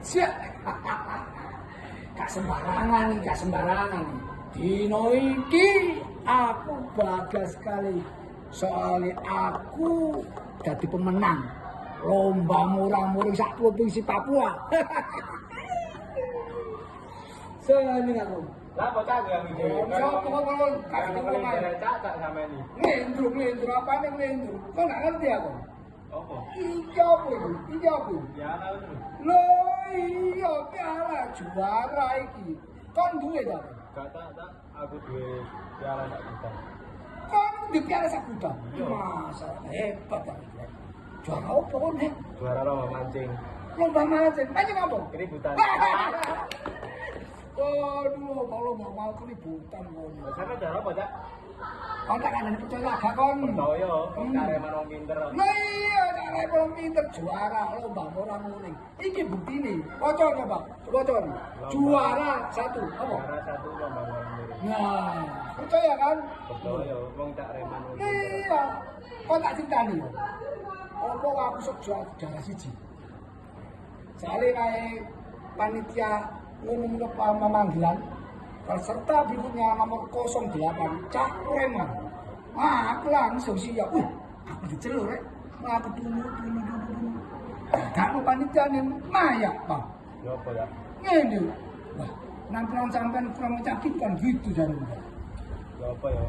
Siap. Gak sembarangan. Dino iki aku bangga sekali. Soalnya aku jadi pemenang lomba murah-murah sak provinsi Papua. Seneng aku. Lah bocah yang ide. Cak sama ini. Ngendru apa nih ngendru? Kau nggak ngerti aku? Apa? Ijo apa? Ya tahu tuh. Lo iya piala juara iki. Kon duwe ta? Gak tak aku duwe piala sak juta. Kon di piala sak juta. Iya. Masa hebat ta. Juara apa kon he? Juara lomba mancing. Lomba mancing apa? Keributan. Aduh, kalau mau keributan kon. Sampe juara apa, Cak? Kon tak kandani percaya gak kon. Percaya, kareman wong pinter. Nah iya, cara belum pinter juara lomba murah-murah. Iki buktine. Waca coba. Juara 1. Apa? Juara 1 lomba mancing. Nah, percaya kan? Percaya, wong tak reman wong pinter. Iya. Kok tak ceritani yo. Apa aku sok juara siji. Soalnya kayak panitia ngumum pemanggilan peserta berikutnya nomor 08 Cak Reman. Aku langsung siap. Aku dicelur rek. Aku dulu. Kamu panitia nih Maya, Bang. Ya apa ya? Ngene. Wah, nampilan sampean kurang menyakitkan gitu jarumnya. Ya apa ya?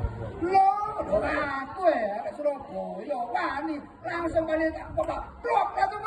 Loh, aku ya, Surabaya, wani langsung panitia kota. Blok, langsung